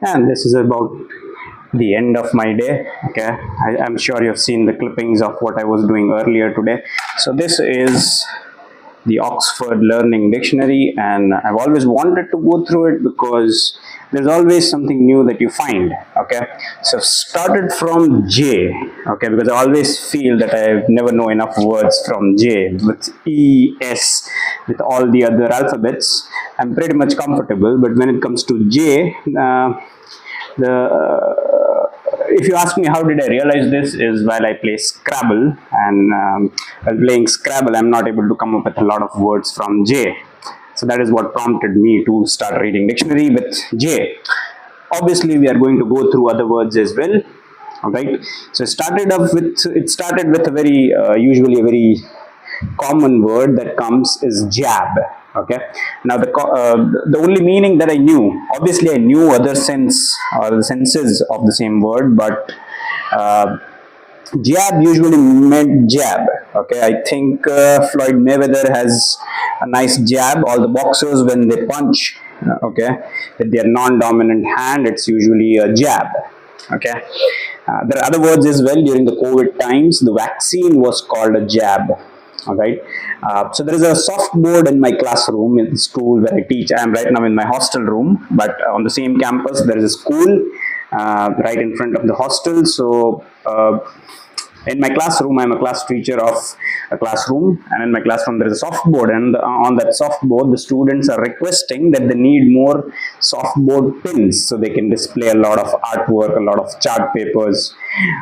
And this is about the end of my day. Okay, I'm sure you've seen the clippings of what I was doing earlier today. So this is the Oxford Learning Dictionary, and I've always wanted to go through it because there's always something new that you find. Okay, so I've started from J. Okay, because I always feel that I never know enough words from J. With E, S, with all the other alphabets, I'm pretty much comfortable. But when it comes to J, if you ask me how did I realize this, is while I play Scrabble, and while playing Scrabble I'm not able to come up with a lot of words from J. So that is what prompted me to start reading dictionary with J. Obviously we are going to go through other words as well. Alright, so it started with a very usually a very common word that comes is jab. Okay, now the only meaning that I knew, obviously I knew other sense or the senses of the same word, but jab usually meant jab. Okay, I think Floyd Mayweather has a nice jab. All the boxers, when they punch, okay, with their non-dominant hand, it's usually a jab. Okay, there are other words as well. During the COVID times, the vaccine was called a jab. All right, so there is a soft board in my classroom in the school where I teach. I am right now in my hostel room, but on the same campus there is a school right in front of the hostel. So in my classroom, I'm a class teacher of a classroom, and in my classroom there is a softboard, and on that softboard the students are requesting that they need more softboard pins so they can display a lot of artwork, a lot of chart papers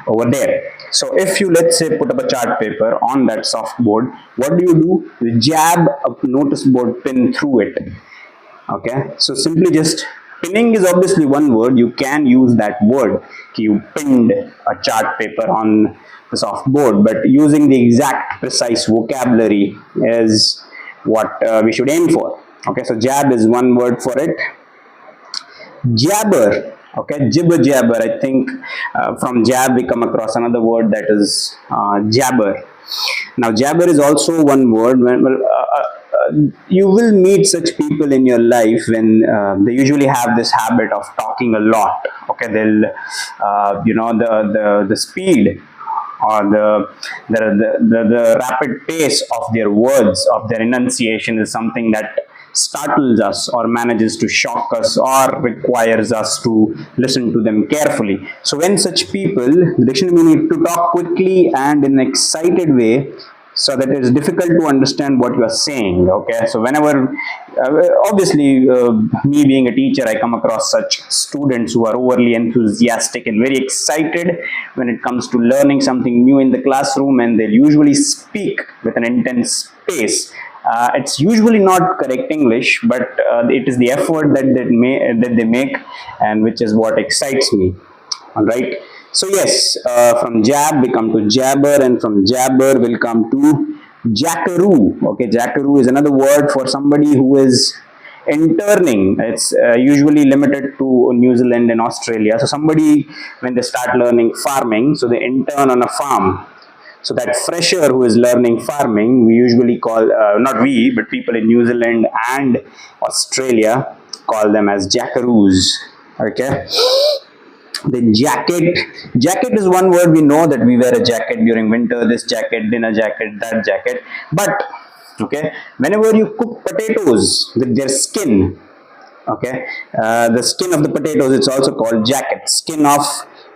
over there. So if you, let's say, put up a chart paper on that softboard, what do? You jab a notice board pin through it. Okay, so simply just pinning is obviously one word. You can use that word. You pinned a chart paper on the softboard, but using the exact precise vocabulary is what we should aim for. Okay, so jab is one word for it. Jabber. Okay, jibber jabber. I think from jab we come across another word that is jabber. Now jabber is also one word. You will meet such people in your life when they usually have this habit of talking a lot. Okay, they'll the speed or the rapid pace of their words, of their enunciation, is something that startles us or manages to shock us or requires us to listen to them carefully. So when such people, the dictionary need to talk quickly and in an excited way, so that it is difficult to understand what you are saying. Okay, so whenever obviously me being a teacher, I come across such students who are overly enthusiastic and very excited when it comes to learning something new in the classroom, and they usually speak with an intense pace. It's usually not correct English, but it is the effort that they make, and which is what excites me. All right. So yes, from jab we come to jabber, and from jabber we'll come to jackaroo. Okay, jackaroo is another word for somebody who is interning. It's usually limited to New Zealand and Australia. So somebody, when they start learning farming, so they intern on a farm. So that fresher who is learning farming, we usually call, not we, but people in New Zealand and Australia call them as jackaroos. Okay. Then jacket is one word. We know that we wear a jacket during winter, this jacket, dinner jacket, that jacket. But okay, whenever you cook potatoes with their skin, okay, the skin of the potatoes, it's also called jacket. Skin of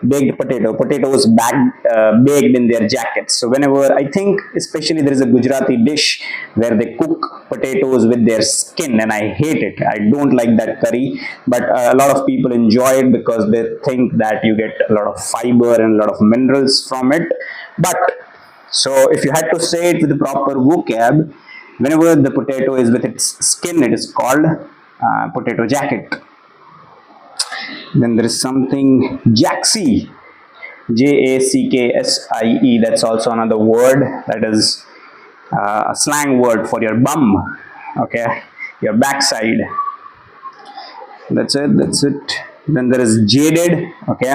baked potatoes baked in their jackets. So whenever, I think especially there is a Gujarati dish where they cook potatoes with their skin, and I hate it. I don't like that curry, but a lot of people enjoy it because they think that you get a lot of fiber and a lot of minerals from it. But so if you had to say it with the proper vocab, whenever the potato is with its skin, it is called potato jacket. Then there is something jacksie, Jacksie. That's also another word that is a slang word for your bum. Okay, your backside. That's it. Then there is jaded. Okay,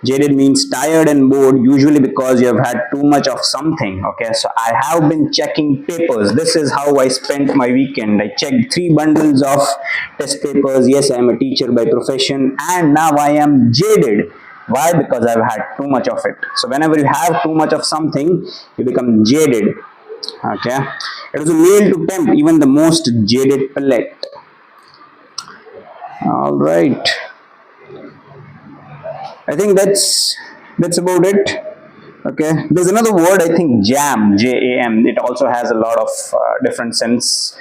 jaded means tired and bored, usually because you have had too much of something. Okay, so I have been checking papers. This is how I spent my weekend. I checked 3 bundles of test papers. Yes, I am a teacher by profession, and now I am jaded. Why? Because I've had too much of it. So whenever you have too much of something, you become jaded. Okay, it is a meal to tempt even the most jaded palate. All right, I think that's about it. Okay, there's another word, I think, jam, jam. It also has a lot of different senses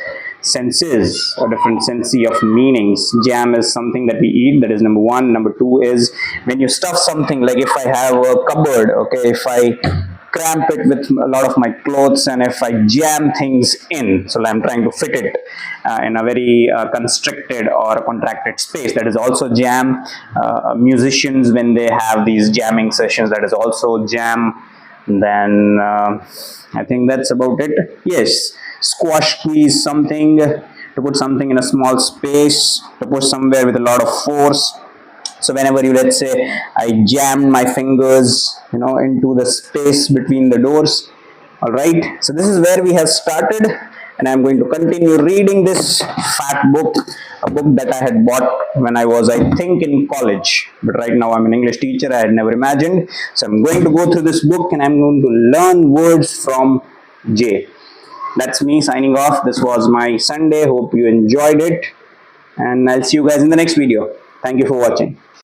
or different sensey of meanings. Jam is something that we eat, that is number one. Number two is when you stuff something, like if I have a cupboard, okay, if I cramp it with a lot of my clothes and if I jam things in, so I'm trying to fit it in a very constricted or contracted space, that is also jam. Musicians, when they have these jamming sessions, that is also jam. Then I think that's about it. Yes, squash key is something to put something in a small space, to push somewhere with a lot of force. So whenever you, let's say, I jammed my fingers, into the space between the doors. All right, so this is where we have started, and I'm going to continue reading this fat book, a book that I had bought when I was, I think, in college. But right now I'm an English teacher. I had never imagined. So I'm going to go through this book and I'm going to learn words from Jay. That's me signing off. This was my Sunday. Hope you enjoyed it, and I'll see you guys in the next video. Thank you for watching.